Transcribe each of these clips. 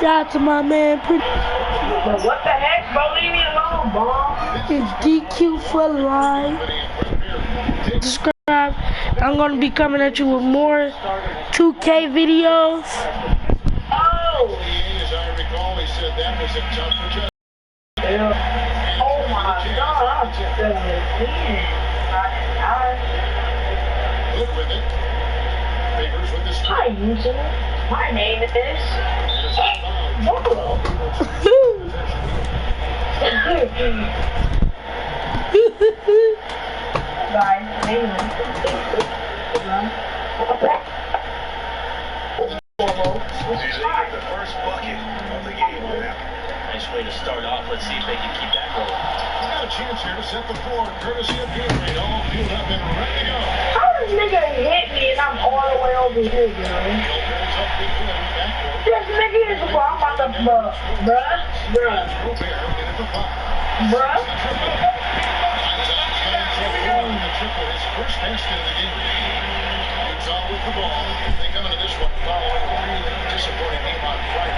Shout out to my man. But what the heck, bro? Leave me alone, bro. It's DQ for life. Subscribe. I'm gonna be coming at you with more 2K videos. Oh! As I recall, he said that was a tough adjustment. Yeah. Oh my God, I'm 17. Good with it. Favors with the Hi, strike. YouTube. My name is Buffalo. Guys, name is The first bucket of the game. Nice way to start off. Let's see if they can keep that going. Got a chance here to set the floor, courtesy of Gatorade. All fueled up and ready to go. how this nigga hit me and I'm all the way over here, yo? Gilbert's up big in the backcourt. This nigga is the ball. I'm about to, bruh. Gobert in at the 5. Bruh. The triple, his first basket of the game. Utah with the ball. They come into this one following a really disappointing game on Friday.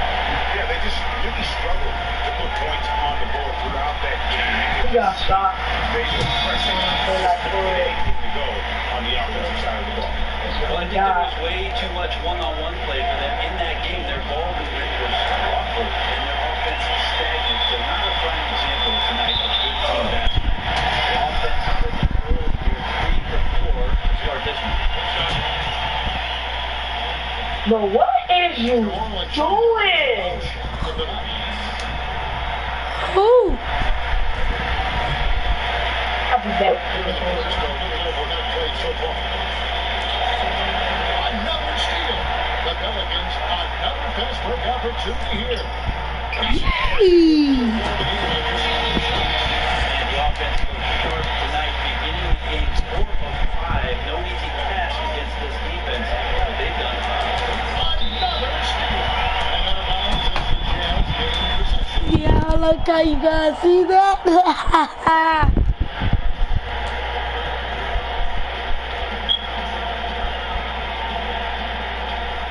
Yeah, they just really struggled to put points on the board throughout that game. We got stopped. They just pressing anything to go on the offensive side of the ball. Well, I think there was way too much one-on-one play for them in that game. Their ball movement was awful, and their offense was stagnant. So not a prime example tonight of good team basketball. Offensively, you're 3 for 4 to start this one. But what is you doing? Ooh. I'll be back. Another steal. The Pelicans, another fast break opportunity here. And the offense goes short tonight, beginning with games 4 of 5. No easy task against this defense, but they've done it. Another steal. And out of bounds is the Jazz gaining possession. Yeah, I like how you guys see that.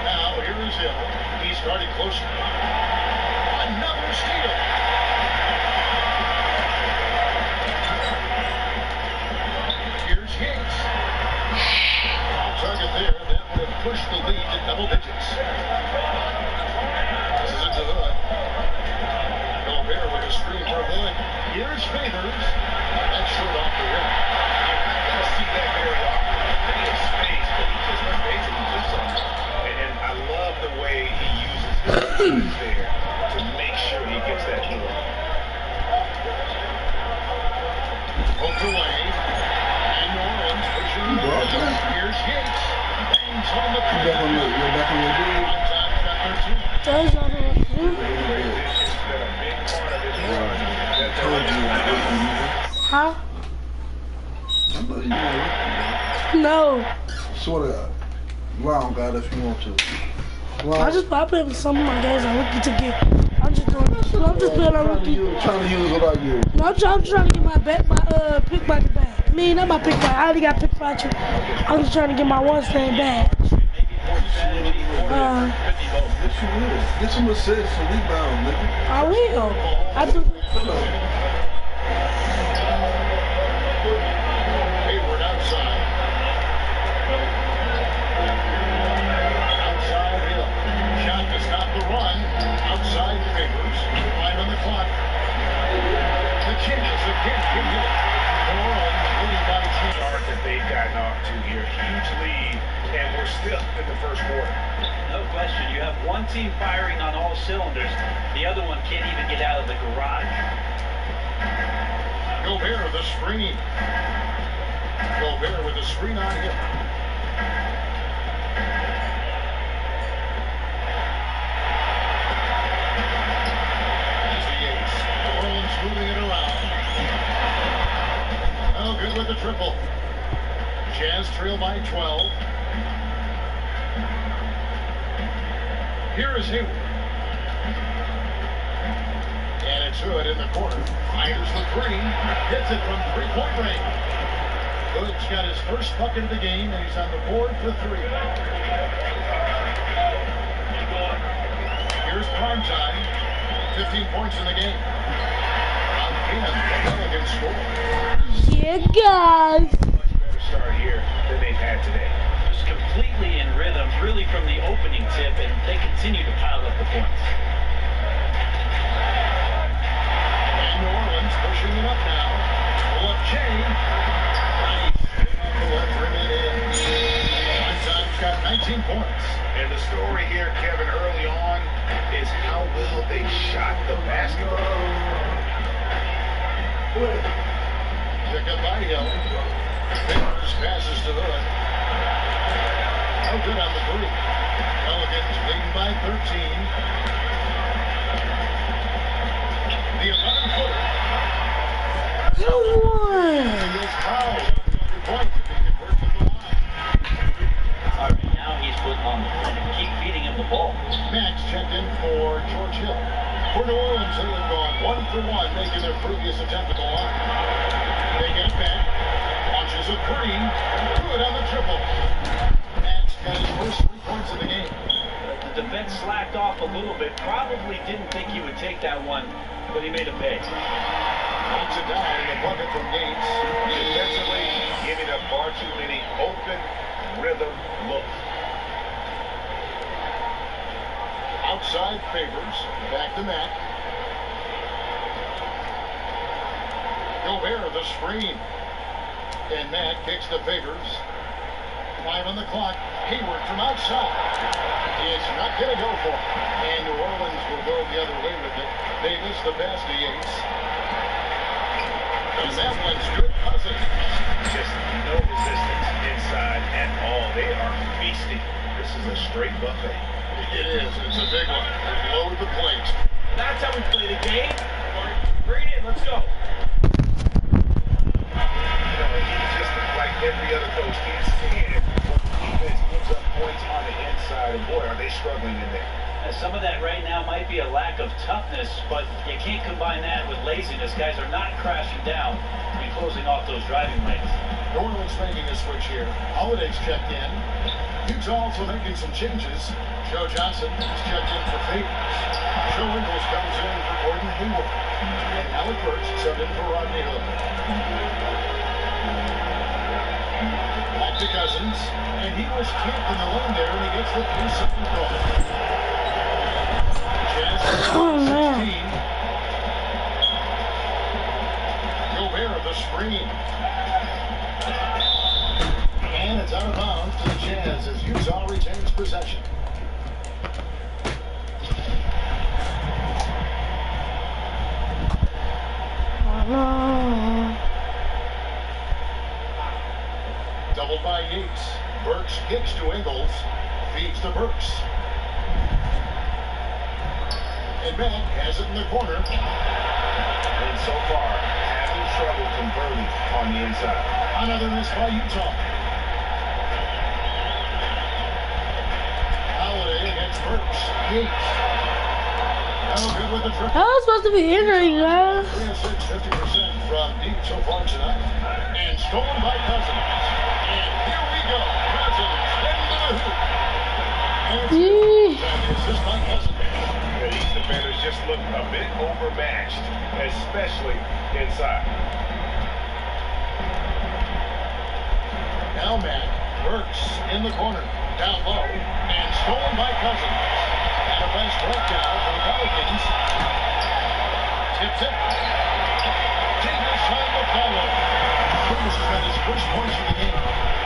Now, here is Hill. He's starting closer. Another steal. Here's Hicks. On target there. That would have pushed the lead to double digits. This is into Hood. Gobert with a screen for Hood. Here's Favors. That's short off the rim. You're not going to see that very often. He has space, but he just basically do something. And I love the way he uses his defense there to make sure he gets that kill. Poked away. And New Orleans pushing the ball. Here's Hicks. Bangs on the three. On top, shot 13. Does all the way through. It's been a big part of his Huh? I know you know. No. Sort of long God if you want to. I play with some of my guys on rookie to get. I'm just doing this. I'm just playing on rookie. You're trying to use what I use. No, I'm trying to get my pick by the bag. I mean, not my pick by. I already got pick by you. I'm just trying to get my one stand badge. Yes, you will. Get some assists and rebound, nigga. I will. I do. Hayward outside. Outside Hill. Shot to stop the run. Outside Favors. 5 on the clock. The chance again can hit. New Orleans leading by 10. start that they've gotten off to here. Huge lead, and we're still in the first quarter. No question. You have one team firing on all cylinders. The other one can't even get out of the garage. Gobert with a screen. Gobert with a screen on him. Here's the ace. New Orleans moving it around. Oh, good with the triple. Jazz trail by 12. Here is Hayward. And it's Hood in the corner. Fires the three. Hits it from three-point range. Hood's got his first bucket of the game, and he's on the board for 3. Here's Primetime. overtime. 15 points in the game. Again, the Pelicans score. Yeah, guys. Much better start here than they've had today. Just completely in rhythm, really from the opening tip, and they continue to pile up the points. And New Orleans pushing it up now. Pull up Jay. Nice. The left rim it in. Time's got 19 points. And the story here, Kevin, early on is how well they shot the basketball. Pick up by Hill. Fingers passes to Hood. No good on the three. Pelicans leading by 13. The 11-footer. Good one. He's fouled. Point to be converted to the line. All right, now he's putting on the front. Keep feeding him the ball. Max checked in for George Hill. For New Orleans, they have gone 1 for 1, making their previous attempt at the line. They get back. Launches a three. Good on the triple. Max got his first 3 points of the game. The defense slacked off a little bit. Probably didn't think he would take that one, but he made a pay. Knocks it down in the bucket from Gates. Defensively, giving up far too many open rhythm looks. Outside Favors. Back to Mack. Gobert the screen. And Mack kicks to Favors. 5 on the clock. Hayward from outside. It's not going to go for him. And New Orleans will go the other way with it. Davis the pass to Yates. And that one's good. Cousins. Just no resistance inside at all. They are feasting. This is a straight buffet. It is. It's a big one. Load the plate. That's how we play the game. Bring it in. Let's go. He's just like every other coach. He's seeing when the defense gives up points on the inside, and boy, are they struggling in there. Some of that right now might be a lack of toughness, but you can't combine that with laziness. Guys are not crashing down and closing off those driving lanes. New Orleans making a switch here. Holiday's checked in. Utah also making some changes. Joe Johnson is checked in for Favors. Joe Ingles comes in for Gordon Hayward. And Alec Burks subbed in for Rodney Hood. Back to Cousins. And he was kicked in the lane there, and he gets the 3-second call. Oh, man. 16. Gobert the screen. And it's out of bounds to the Jazz as Utah retains possession. Doubled by Yates. Burks kicks to Ingles. Feeds to Burks. And Mack has it in the corner. And so far, having trouble converting on the inside. Another miss by Utah. Holiday against Burks. Yates. No good with the triple. That was supposed to be injury, guys. 3 of 6, 50% from deep so far tonight. And stolen by Cousins. And here we go. Cousins into the hoop. And it's good. And the assist by Cousins. These defenders just look a bit overmatched, especially inside. Now Mack. Burks in the corner. Down low. And stolen by Cousins. And a nice breakdown for the Pelicans. Tips it. Davis trying to follow. Davis has got his first points of the game.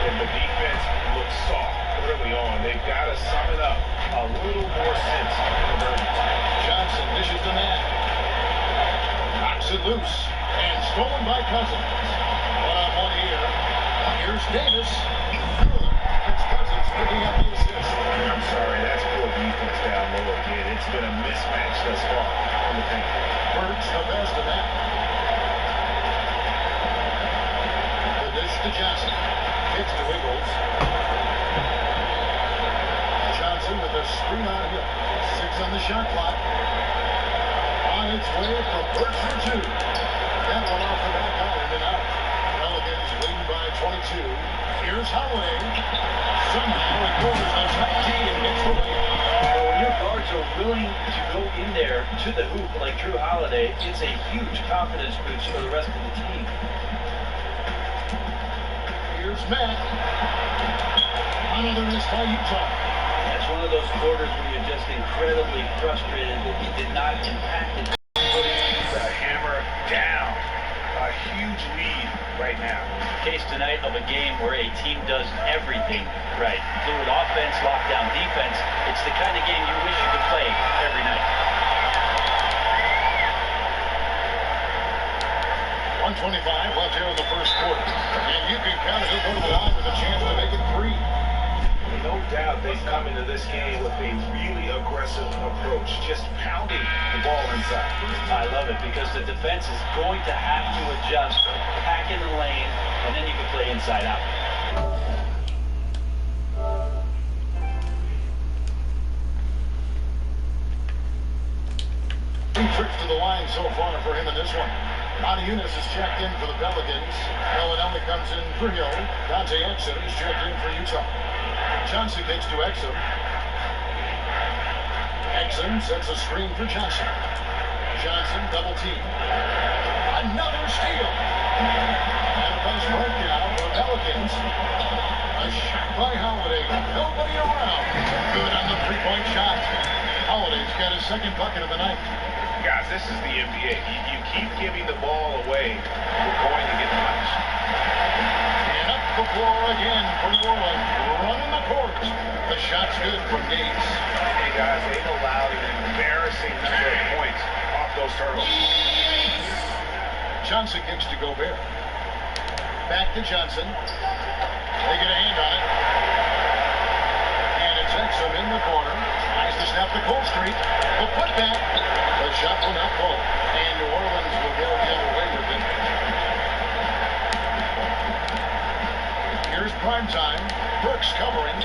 And the defense looks soft early on. They've got to sum it up a little more sense of conversion. Johnson dishes to Mack. Knocks it loose. And stolen by Cousins. One-on-one here. Here's Davis. Good. It's Cousins picking up the assist. I'm sorry, that's poor defense down low again. It's been a mismatch thus far in the paint. Burks the best of that. The dish to Johnson. Kicks to Ingles. Johnson with a screen on him. 6 on the shot clock. On its way from Burks for 2. That one off the back iron and out. Pelicans leading by 22. Here's Holiday. Somehow it goes on 19 and gets the layup. When your guards are are willing to go in there to the hoop like Drew Holiday, it's a huge confidence boost for the rest of the team. Here's Matt. Another miss by Utah. That's one of those quarters where you're just incredibly frustrated that you did not impact it. The hammer down. A huge lead right now. Case tonight of a game where a team does everything right. Fluid offense, lockdown defense. It's the kind of game you wish you could play every night. 1:25 left here in the first quarter. And you can count it. He'll go to the line with a chance to make it 3. No doubt they've come into this game with a really aggressive approach, just pounding the ball inside. I love it because the defense is going to have to adjust, pack in the lane, and then you can play inside out. Two trips to the line so far for him in this one. Monty Eunice is checked in for the Pelicans. Bellinelli comes in for Hill. Dante Exum is checked in for Utah. Johnson kicks to Exum. Exum sets a screen for Johnson. Johnson double team. Another steal. And a nice breakdown for the Pelicans. A shot by Holiday. Nobody around. Good on the three-point shot. Holiday's got his second bucket of the night. Guys, this is the NBA. You keep giving the ball away, you're going to get punished. And up the floor again for New Orleans. Running the court. The shot's good from Gates. Hey, guys, they've allowed an embarrassing number of points off those turnovers. Johnson kicks to Gobert. Back to Johnson. They get a hand on it. And it's Exum in the corner. Tries to snap the Cole Street. The putback. The shot will not fall. And New Orleans will go the other way with it. Here's prime time. Burks covering.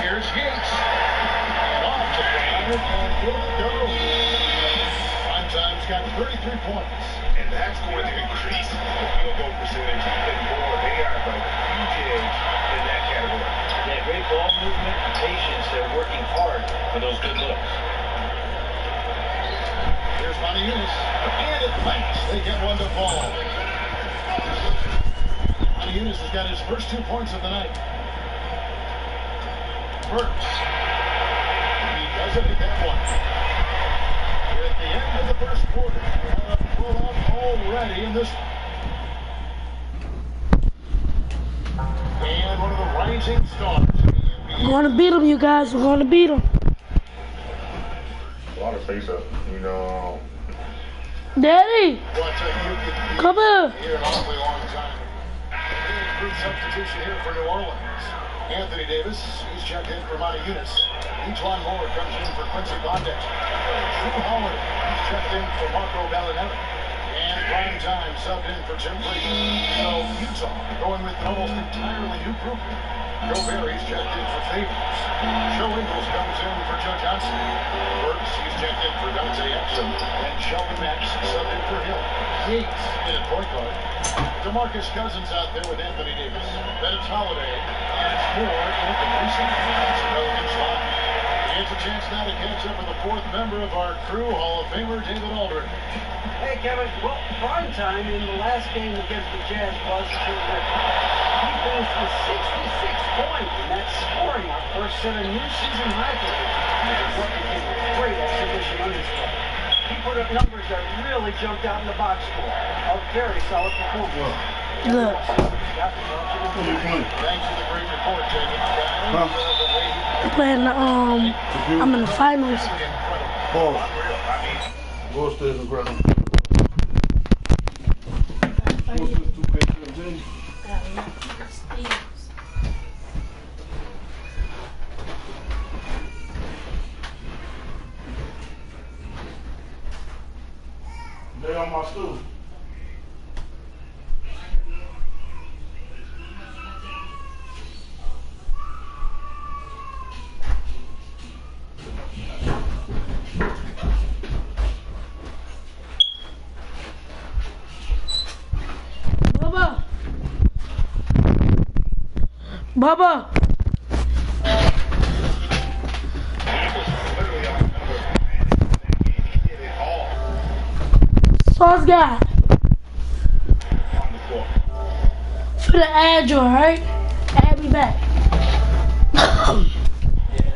Here's Gates. And off the ground. And good go. Prime time's got 33 points. And that's going to increase the field goal percentage even more. They are by a huge edge in that category. Yeah, great ball movement and patience. They're working hard for those good looks. Here's Monty Eunice. And at last, they get one to fall. Monty Eunice has got his first 2 points of the night. Burks. He does it with that one. We're at the end of the first quarter. We're on a pull-up already in this one. And one of the rising stars in the NBA. We're gonna beat them, you guys. We're gonna beat them. A lot of face-up, you know. Daddy, Well, I tell you, you come here. here an awfully long time. Very improved substitution here for New Orleans. Anthony Davis, he's checked in for Monty Eunice. Ejuan Moore comes in for Quincy Bondex. Drew Holiday, he's checked in for Marco Bellinelli. And prime time subbed in for Tim Brady. So Utah going with an almost entirely new group. Gobert, he's checked in for Favors. Joe Ingles comes in for Joe Johnson. Burks, he's checked in for Dante Exum. And Sheldon Max subbed in for Hill. Gates in at point guard. DeMarcus Cousins out there with Anthony Davis. Then it's Holiday. And it's Moore in at the precinct. That's a relevant spot. It's a chance now to catch up with the fourth member of our crew, Hall of Famer David Aldridge. Hey, Kevin. Well, prime time in the last game against the Jazz was terrific. He finished with 66 points, and that's scoring our first set of new season high for him. What a great exhibition on his part. He put up numbers that really jumped out in the box score. A very solid performance. Look. Thanks for the great report, David. Playing I'm in the finals. Pause. Go upstairs and grab them. What's this 2K17? They on my stool. Bubba. He was literally on number guy. On the floor. For the ad joint, right? Add me back. Yeah,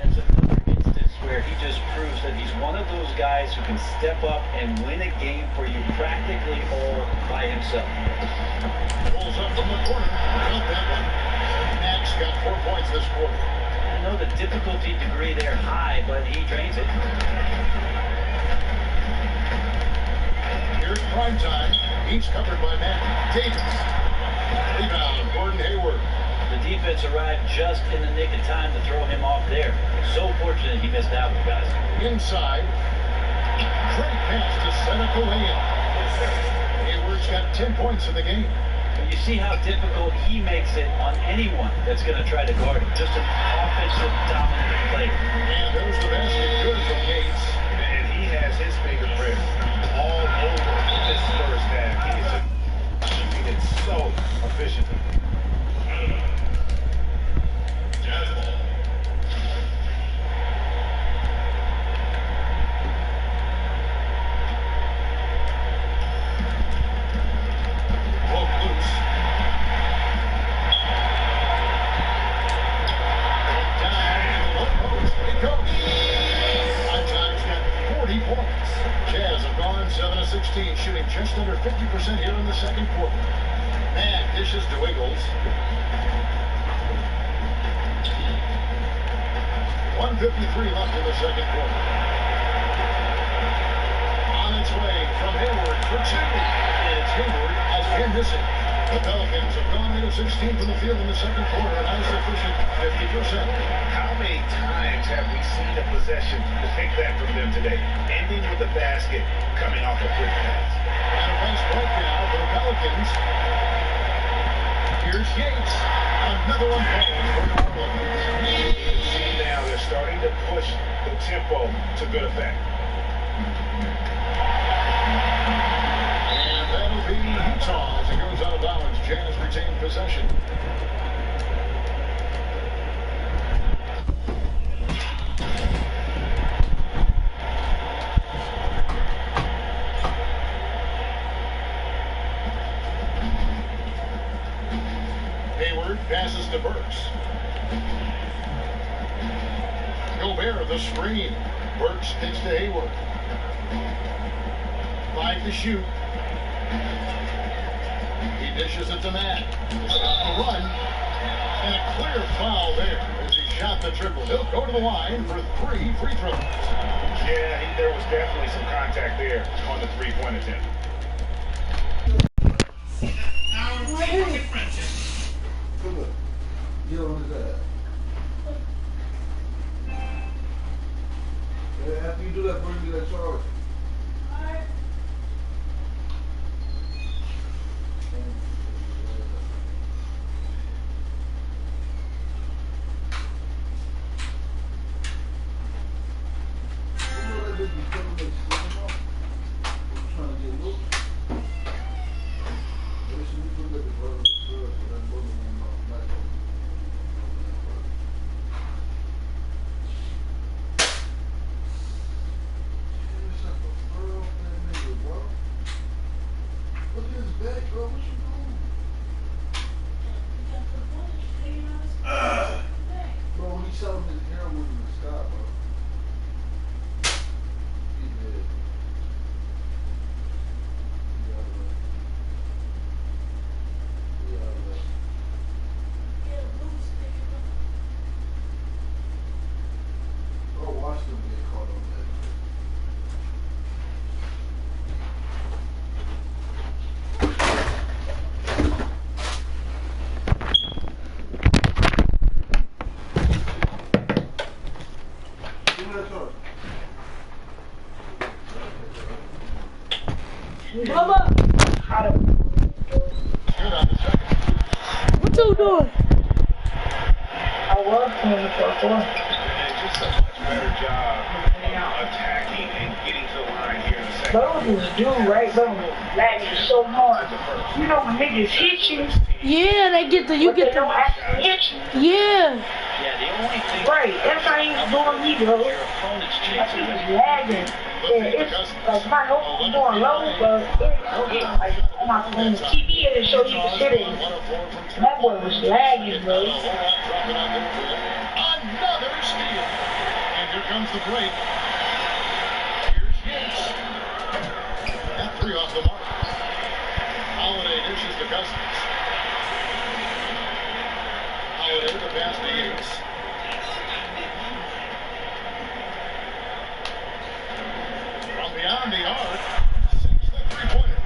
that's another instance where he just proves that he's one of those guys who can step up and win a game for you practically all by himself. Pulls up from the corner. Got that one. Max got 4 points this quarter. I know the difficulty degree there high, but he drains it. Here's prime time. He's covered by Matt Davis. Rebound, Gordon Hayward. The defense arrived just in the nick of time to throw him off there. So fortunate he missed that one, guys. Inside. Great pass to set up the layup. Hayward's got 10 points in the game. But you see how difficult he makes it on anyone that's going to try to guard him. Just an offensive dominant player. And there's the basket. Good from Gates. And he has his fingerprint all over this first half. He is shooting it so efficiently. Jazz ball. Broke loose. Down in the low post. It goes. Prime time's got 40 points. Jazz have gone 7 of 16, shooting just under 50% here in the second quarter. Man dishes to Wiggles. 1:53 left in the second quarter. On its way from Hayward for two. And it's Hayward has been missing. The Pelicans have gone 8 of 16 from the field in the second quarter, a nice efficient 50%. How many times have we seen a possession take that from them today? Ending with a basket, coming off a quick pass. And a nice break now for the Pelicans. Here's Yates. Another one falls for New Orleans. You can see now they're starting to push the tempo to good effect. And that'll be Utah as it goes out of bounds. Jazz retain possession. Hayward passes to Burks. Gobert the screen. Burks takes to Hayward. 5 to shoot. He dishes it to Matt. Stop the run. And a clear foul there as he shot the triple. He'll go to the line for 3 free throws. Yeah, there was definitely some contact there on the three-point attempt. Come on. Get on his ass. And after you do that, bring me that charge. What you doing? I was playing the first one. And just a much better job of attacking and getting to the line here in the second. Those is due right, bro. That is so hard. You know when niggas hit you, Yeah, they get the, you but they get don't the, actually hit you. yeah. Yeah, the Right, everything doing me, bro. Your opponent's I chance think of it's lagging. Yeah, it's like my notes is going low, but it's like on my phone. TV it show you the shit in. That boy was lagging, bro. Another steal. And here comes the break. Here's Yates. That three off the mark. Holiday dishes to Cousins. Holiday the pass to Yates. From beyond the arc, sinks the three-pointer.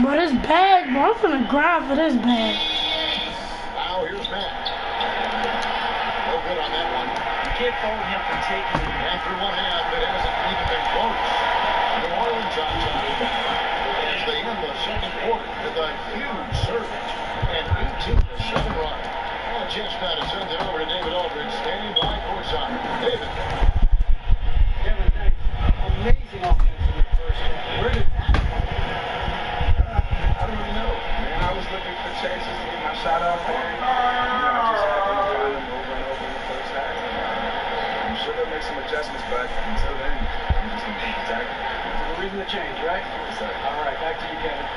But it's bad, bro. I'm finna grind for this bag. Now here's Matt. No good on that one. You can't fault him for taking it. And through one hand, it hasn't even been close. New Orleans on top. As they end the second quarter with a huge surge and 18-7 run. Well, Jets now to send it over to David Aldridge, standing by courtside. David. Kevin, thanks. Amazing offense in the first half. Where did that come from? I don't really know. Man, I was looking for chances to get my shot off there. I just had to find them over and over in the first half. I'm sure they'll make some adjustments, but until then, I'm just going to keep attacking. No reason to change, right? Yes, sir. All right, back to you, Kevin.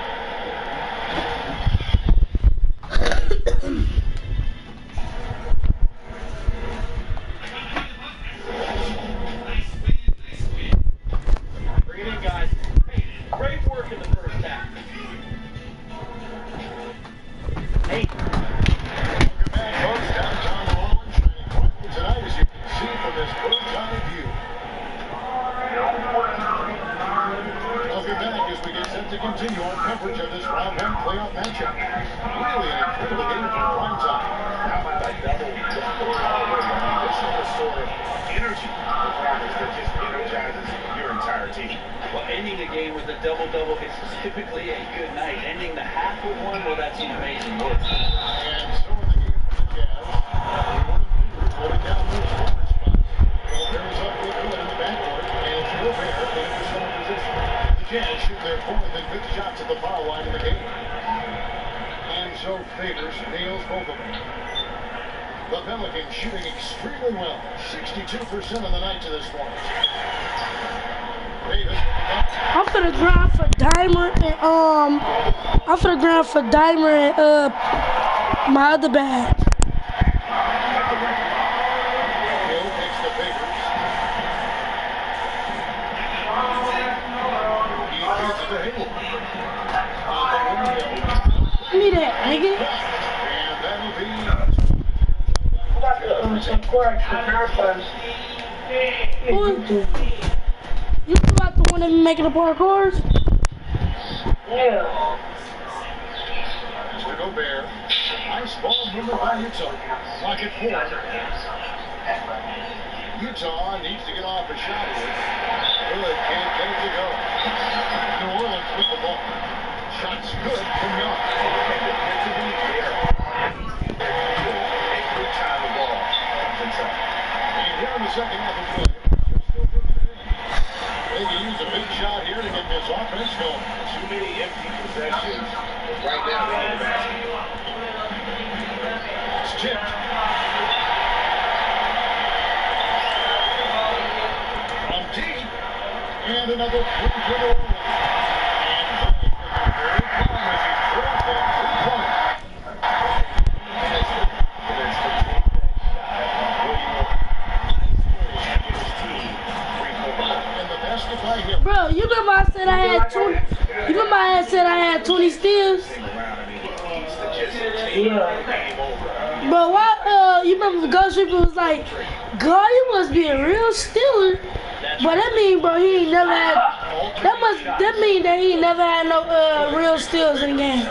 Bring it in, guys. Hey, great work in the first half. Hey. Welcome back, folks. Downtown New Orleans, shining brightly tonight, as you can see from this bird's-eye view. Welcome back as we get set to continue our coverage of this round one playoff matchup. Really an incredible game for prime time. How about that double already? I mean, this is the sort of energy performance that just energizes your entire team. Well, ending the game with a double-double is typically a good night. Ending the half with one, well, that's even amazing work. And so in the game for the Jazz, holding down those forward spots. Gobert is up with good in the backcourt, and it's Gobert in a center position. The Jazz shoot their fourth and fifth shots at the foul line in the game. And so Favors nails both of them. The Pelicans shooting extremely well, 62% on the night to this point. Davis. I'm finna grind for Dimer and I'm finna grind for Dimer and my other bag. Hill takes the Favors. He gets to Hill. Give me that, nigga. And that'll be. Some court for You about the one that be making the parkours? Yeah. Mr. Gobert. Nice ball movement by Utah. Lock it 4. Utah needs to get off a shot here. Good, can't get it to go. New Orleans with the ball. Shot's good from Young. Every time the ball comes inside. And here in the second half of play, they can use a big shot here to get this offense going. Too many empty possessions. Right now, they need a basket. It's tipped. From deep. And another three for New Orleans. And very calm as he throws that three-pointer. And the basket by him. Bro, you remember I said I had 20? You remember I said I had 20 steals? Yeah. Bro, why? You remember the Ghost Reaper was like, God, you must be a real stealer. But that mean, bro, he ain't never had. That mean that he ain't never had no real steals in the game.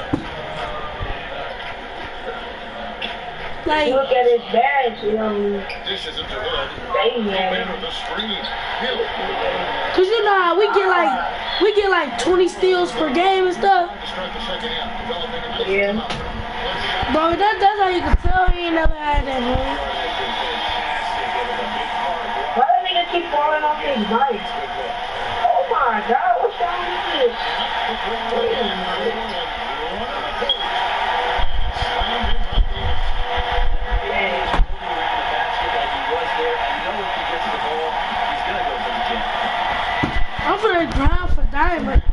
Like, Look at his badge, Dishes it to Hood. Caiman. Over the screen. Hill. cause you know how we get like 20 steals per game and stuff. To start the second half. Developing a nice Yeah. timeout. Bro, that's how you can tell he ain't never had that, bro. Why that nigga keep falling off his bike? Oh my God, what's wrong with this? Slammed in right there. Caiman.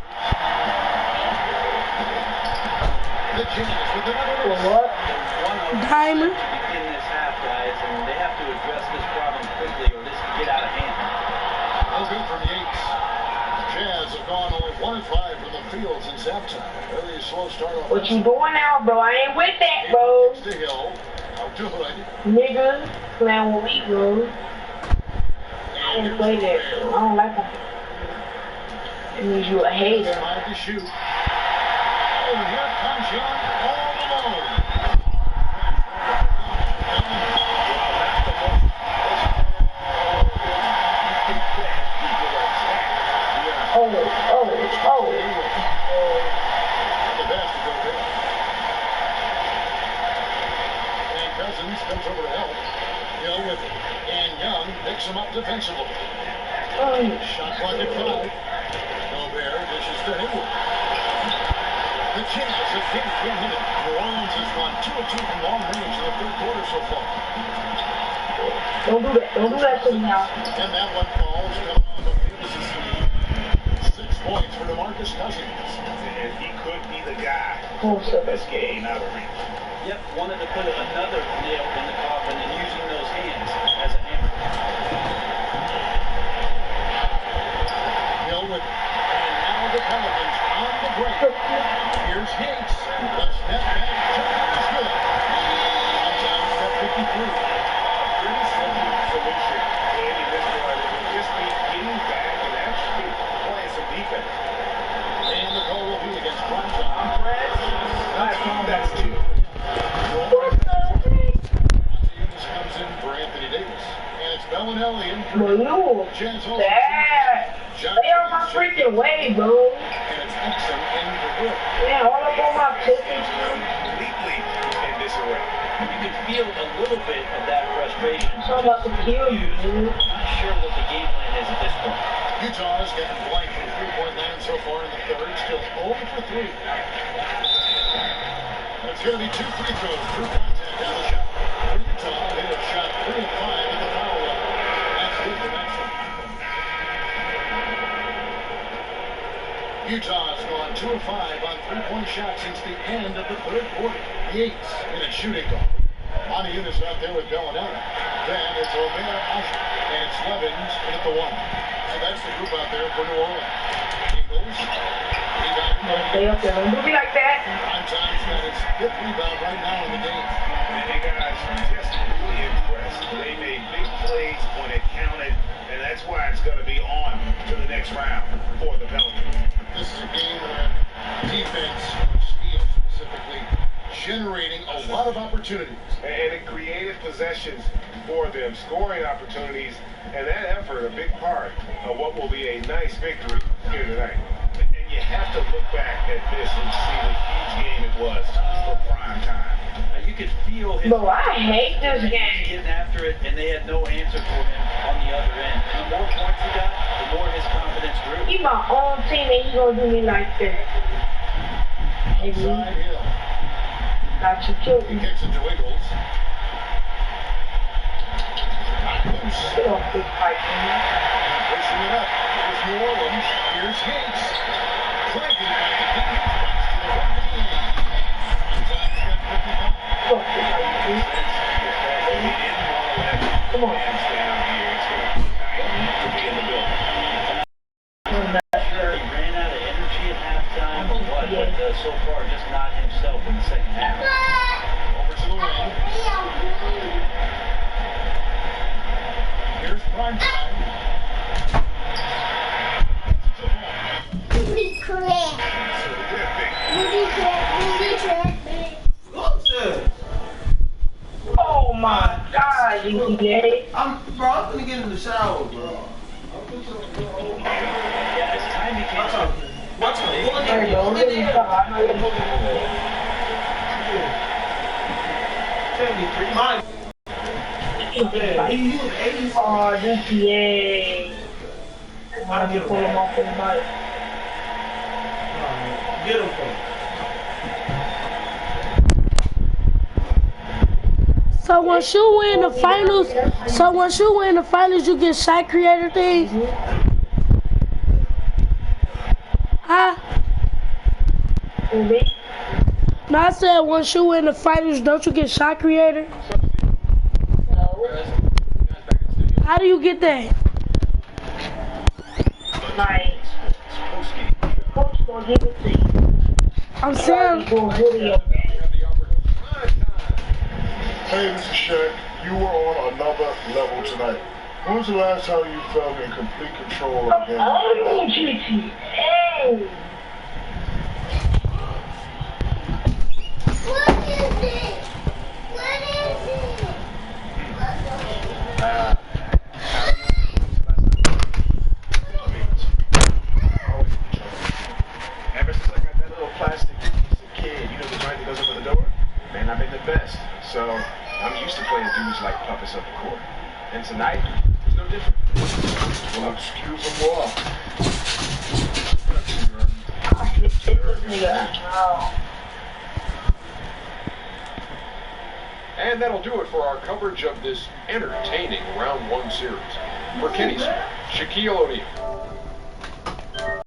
The Jazz with another miss. What? Diamond. To begin this half, guys, and they have to address this problem quickly or this can get out of hand. No good from Yates. Jazz have gone only 1 of 5 from the field since halftime. Very slow start off. What you doing now, bro? I ain't with that, bro. To Hill. How good. Nigga, playing with me, bro. I don't play that, bro. I don't like that. It means you a hater. Time to shoot. Oh, here comes Young all alone. Comes over to help. Hill with it. And Young picks him up defensively. Shot clock at 5. Gobert dishes to Hayward. The Jazz have hit 300. New Orleans has gone 2 of 2 from long range in the third quarter so far. Don't do that. Don't do that to me now. And that one falls coming off of Davis' 6 points for DeMarcus Cousins. And he could be the guy Oh, so this game out of reach. Yep, wanted to put another nail in the coffin and using those hands as a hammer. Hill with it. And now the Pelicans on the break. Here's Yates. The step back jump is good. Comes out step 53. Pretty simple solution to any misdirection. It would just be getting back and actually playing some defense. And the call will be against Primetime. That's two. Comes in for Anthony Davis. And it's Bellinelli in for Blue. Jazz Hall. Dad. Stay on my freaking way, bro. And it's Exum in for Wood. Yeah, all up on my pistons. Completely in disarray. You can feel a little bit of that frustration. I'm about to kill you, dude. Not sure what the game plan is at this point. Utah has gotten blank from three-point land so far in the third. Still 0 for 3. It's going to be 2 free throws through contact on the shot. For Utah, they have shot 3 of 5 at the foul line. That's good for that shot. Utah has gone 2 of 5 on three-point shots since the end of the third quarter. Yates in a shooting guard. Monteunus out there with Bellinelli. Then it's Omer Asher. And it's Levins at the 1. So that's the group out there for New Orleans. Ingles. Stay up there. Don't do me like that. Prime's got his 5th rebound right now in the game. And you guys just really impressed. They made big plays when it counted, and that's why it's going to be on to the next round for the Pelicans. This is a game where defense, steal specifically, generating a lot of opportunities. And it created possessions for them, scoring opportunities, and that effort a big part of what will be a nice victory here tonight. And you have to look back at this and see the huge game it was for prime time. You could feel his Bro, I hate this game. getting after it, and they had no answer for him on the other end. And the more points he got, the more his confidence grew. He my own team and he gonna do me like that. Maybe. Side Hill. Got you killed He me. kicks it to Ingles. Get off this fight, man. Pushing it up. Here's New Orleans. Here's Yates. Clanking back to the right hand. Prime's got 55. Fuck this fight, dude. Come on. He ran out of energy at halftime, but so far just not himself in the second half. Over to the wing. Here's Primetime. Oh my God, you gay. I'm gonna get in the shower, bro. Yeah, as time became Watch out. There you go. Get in the car. I know you're moving. 73. Mine. He was 80. Oh, DPA. I'm gonna pull him off his bike. Get him from. So once you win the finals, you get shot creator things. Huh? Me? No, I said once you win the finals, don't you get shot creator? No. How do you get that? Like, the coach gonna give it to you. I'm saying, Gonna bully your man. Hey, this is Shaq. You were on another level tonight. When was the last time you felt in complete control of the game? Oh, GT. Hey. What is it? What is it? Ever since I got that little plastic piece of kid, you know the joint that goes over the door? Man, I've been the best. So I'm used to playing dudes like puppets up the court. And tonight, it's no different. Well, excuse them all. I hit this nigga. Oh. And that'll do it for our coverage of this entertaining Round 1 series. For Kenny's, Shaquille O'Neal.